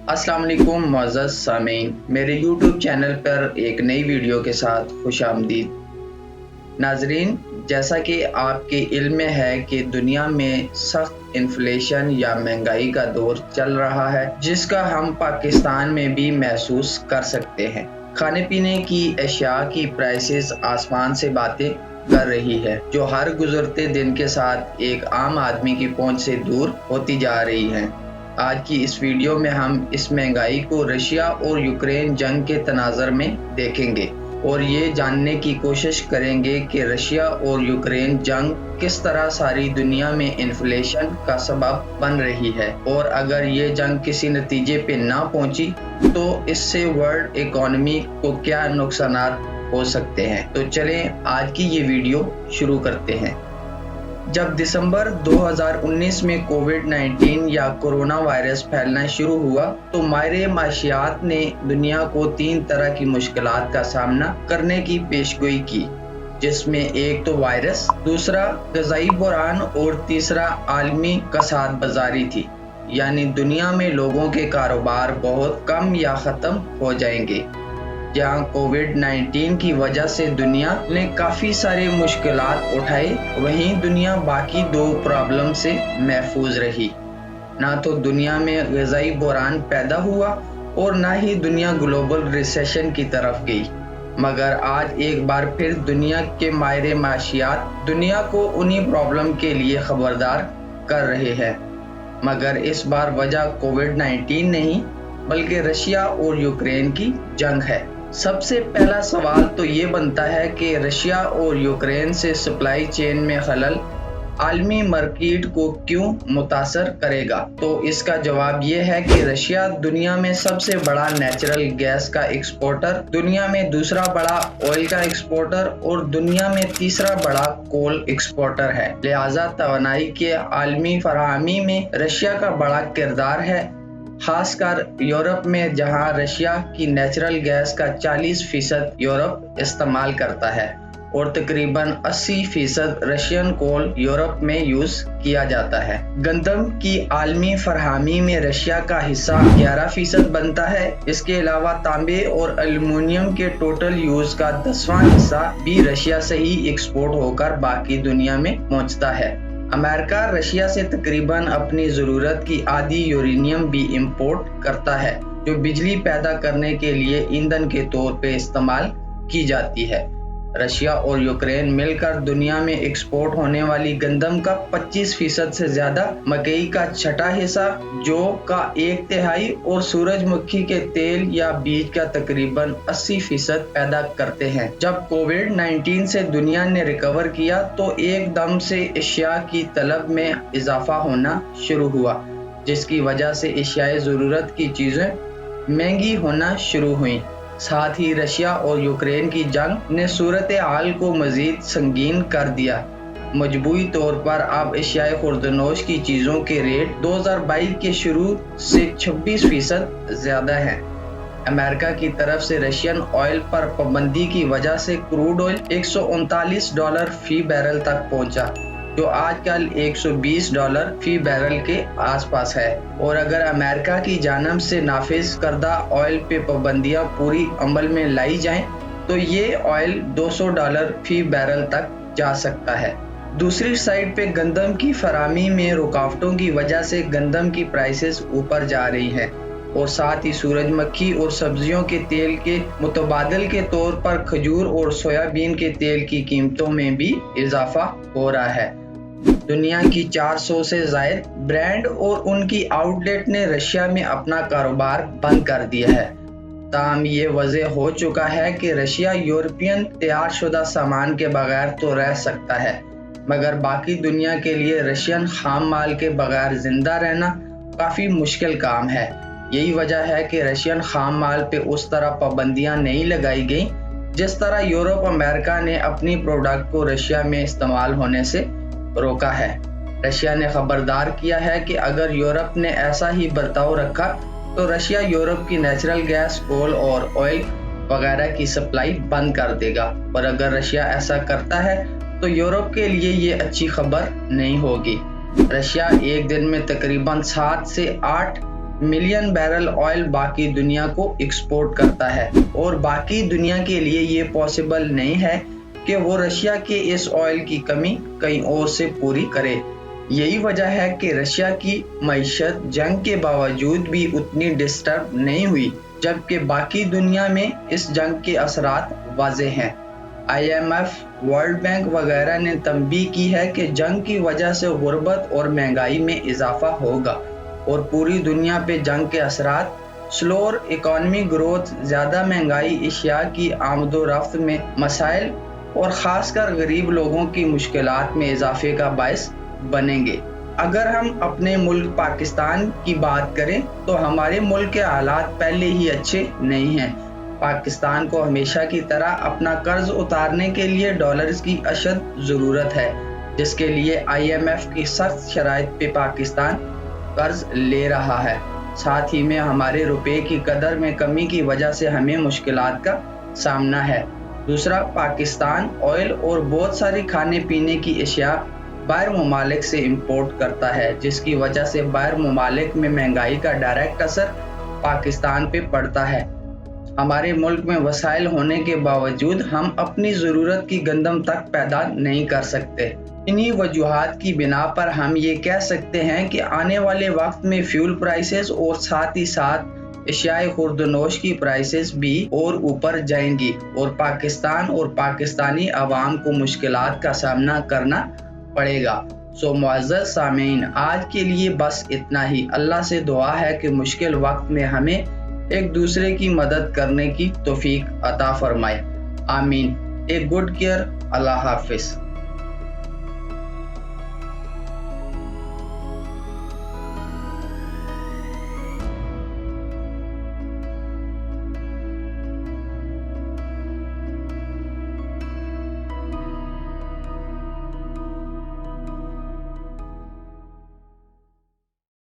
अस्सलाम वालेकुम मुअज़्ज़ज़ सामीन, मेरे YouTube चैनल पर एक नई वीडियो के साथ खुश आमदीद। नाज़रीन, जैसा कि आपके इल्म में है कि दुनिया में सख्त इन्फ्लेशन या महंगाई का दौर चल रहा है, जिसका हम पाकिस्तान में भी महसूस कर सकते हैं। खाने पीने की अशिया की प्राइसेस आसमान से बातें कर रही है, जो हर गुजरते दिन के साथ एक आम आदमी की पहुंच से दूर होती जा रही है। आज की इस वीडियो में हम इस महंगाई को रशिया और यूक्रेन जंग के तनाज़र में देखेंगे और ये जानने की कोशिश करेंगे कि रशिया और यूक्रेन जंग किस तरह सारी दुनिया में इन्फ्लेशन का सबब बन रही है, और अगर ये जंग किसी नतीजे पे ना पहुंची तो इससे वर्ल्ड इकोनॉमी को क्या नुकसान हो सकते हैं। तो चलें आज की ये वीडियो शुरू करते हैं। जब दिसंबर 2019 में कोविड-19 या कोरोना वायरस फैलना शुरू हुआ तो माहिर माशियात ने दुनिया को 3 तरह की मुश्किलात का सामना करने की पेशगोई की, जिसमें एक तो वायरस, दूसरा ग़ज़ाई बहरान और तीसरा आलमी कसाद बाज़ारी थी, यानी दुनिया में लोगों के कारोबार बहुत कम या ख़त्म हो जाएंगे। जहां कोविड-19 की वजह से दुनिया ने काफ़ी सारे मुश्किलात उठाए, वहीं दुनिया बाकी 2 प्रॉब्लम से महफूज रही। ना तो दुनिया में ग़ज़ाई बहरान पैदा हुआ और ना ही दुनिया ग्लोबल रिसेशन की तरफ गई। मगर आज एक बार फिर दुनिया के माहिर माशियात दुनिया को उन्हीं प्रॉब्लम के लिए खबरदार कर रहे हैं। मगर इस बार वजह कोविड-19 नहीं बल्कि रशिया और यूक्रेन की जंग है। सबसे पहला सवाल तो ये बनता है कि रशिया और यूक्रेन से सप्लाई चेन में खलल आलमी मार्केट को क्यों मुतासर करेगा। तो इसका जवाब ये है कि रशिया दुनिया में सबसे बड़ा नेचुरल गैस का एक्सपोर्टर, दुनिया में दूसरा बड़ा ऑयल का एक्सपोर्टर और दुनिया में तीसरा बड़ा कोल एक्सपोर्टर है। लिहाजा तवानाई के आलमी फराहमी में रशिया का बड़ा किरदार है, खासकर यूरोप में, जहां रशिया की नेचुरल गैस का 40% यूरोप इस्तेमाल करता है और तकरीबन 80% रशियन कोल यूरोप में यूज किया जाता है। गंदम की आलमी फरहमी में रशिया का हिस्सा 11% बनता है। इसके अलावा तांबे और एल्युमिनियम के टोटल यूज का 10वां हिस्सा भी रशिया से ही एक्सपोर्ट होकर बाकी दुनिया में पहुंचता है। अमेरिका रशिया से तकरीबन अपनी ज़रूरत की आधी यूरेनियम भी इंपोर्ट करता है, जो बिजली पैदा करने के लिए ईंधन के तौर पे इस्तेमाल की जाती है। रशिया और यूक्रेन मिलकर दुनिया में एक्सपोर्ट होने वाली गंदम का 25% से ज़्यादा, मकई का 6वां हिस्सा, जौ का 1/3 और सूरजमुखी के तेल या बीज का तकरीबन 80% पैदा करते हैं। जब कोविड-19 से दुनिया ने रिकवर किया तो एकदम से एशिया की तलब में इजाफा होना शुरू हुआ, जिसकी वजह से एशियाई ज़रूरत की चीज़ें महंगी होना शुरू हुई। साथ ही रशिया और यूक्रेन की जंग ने सूरत हाल को मजीद संगीन कर दिया। मजबूरी तौर पर अब एशियाई खुर्दनोश की चीज़ों के रेट 2022 के शुरू से 26% ज़्यादा हैं। अमेरिका की तरफ से रशियन ऑयल पर पाबंदी की वजह से क्रूड ऑयल $139 फी बैरल तक पहुंचा, जो आजकल $120 फी बैरल के आसपास है। और अगर अमेरिका की जानिब से नाफिज करदा ऑयल पे पाबंदियां पूरी अमल में लाई जाएं तो ये ऑयल $200 फी बैरल तक जा सकता है। दूसरी साइड पे गंदम की फराहमी में रुकावटों की वजह से गंदम की प्राइसेस ऊपर जा रही है और साथ ही सूरजमुखी और सब्जियों के तेल के मुतबादिल के तौर पर खजूर और सोयाबीन के तेल की कीमतों में भी इजाफा हो रहा है। दुनिया की 400 से ज़ायद ब्रांड और उनकी आउटलेट ने रशिया में अपना कारोबार बंद कर दिया है। ताहम ये वाज़ेह हो चुका है कि रशिया यूरोपियन तैयारशुदा सामान के बगैर तो रह सकता है, मगर बाकी दुनिया के लिए रशियन खाम माल के बगैर जिंदा रहना काफ़ी मुश्किल काम है। यही वजह है कि रशियन खाम माल पे उस तरह पाबंदियां नहीं लगाई गई जिस तरह यूरोप अमेरिका ने अपनी प्रोडक्ट को रशिया में इस्तेमाल होने से रोका है। रशिया ने खबरदार किया है कि अगर यूरोप ने ऐसा ही बर्ताव रखा तो रशिया यूरोप की नेचुरल गैस, कोल और ऑयल वगैरह की सप्लाई बंद कर देगा, और अगर रशिया ऐसा करता है तो यूरोप के लिए ये अच्छी खबर नहीं होगी। रशिया एक दिन में तकरीबन 7 से 8 मिलियन बैरल ऑयल बाकी दुनिया को एक्सपोर्ट करता है और बाकी दुनिया के लिए ये पॉसिबल नहीं है कि वो रशिया के इस ऑयल की कमी कहीं और से पूरी करे। यही वजह है कि रशिया की मईशत जंग के बावजूद भी उतनी डिस्टर्ब नहीं हुई, जबकि बाकी दुनिया में इस जंग के असरात वाज़ेह हैं। IMF, वर्ल्ड बैंक वगैरह ने तंबीह की है कि जंग की वजह से गुर्बत और महंगाई में इजाफा होगा और पूरी दुनिया पे जंग के असरात स्लोअर इकॉनमी ग्रोथ, ज़्यादा महंगाई, एशिया की आमदोरफ्त में मसाइल और ख़ासकर गरीब लोगों की मुश्किलात में इजाफे का बायस बनेंगे। अगर हम अपने मुल्क पाकिस्तान की बात करें तो हमारे मुल्क के हालात पहले ही अच्छे नहीं हैं। पाकिस्तान को हमेशा की तरह अपना कर्ज उतारने के लिए डॉलर्स की अशद ज़रूरत है, जिसके लिए IMF की सख्त शराइत पे पाकिस्तान कर्ज ले रहा है। साथ ही में हमारे रुपए की कदर में कमी की वजह से हमें मुश्किलात का सामना है। दूसरा, पाकिस्तान ऑयल और बहुत सारी खाने पीने की अशिया बाहर ममालिक से इंपोर्ट करता है, जिसकी वजह से बाहर ममालिक में महंगाई का डायरेक्ट असर पाकिस्तान पे पड़ता है। हमारे मुल्क में वसाइल होने के बावजूद हम अपनी ज़रूरत की गंदम तक पैदा नहीं कर सकते। इन्हीं वजूहात की बिना पर हम ये कह सकते हैं कि आने वाले वक्त में फ्यूल प्राइसेस और साथ ही साथ एशियाई खुर्दनोश की प्राइसेस भी और ऊपर जाएंगी और पाकिस्तान और पाकिस्तानी अवाम को मुश्किलात का सामना करना पड़ेगा। सो मुअज़्ज़ज़ सामीन, आज के लिए बस इतना ही। अल्लाह से दुआ है कि मुश्किल वक्त में हमें एक दूसरे की मदद करने की तौफीक अता फरमाए। आमीन। Take good care. अल्लाह हाफिज।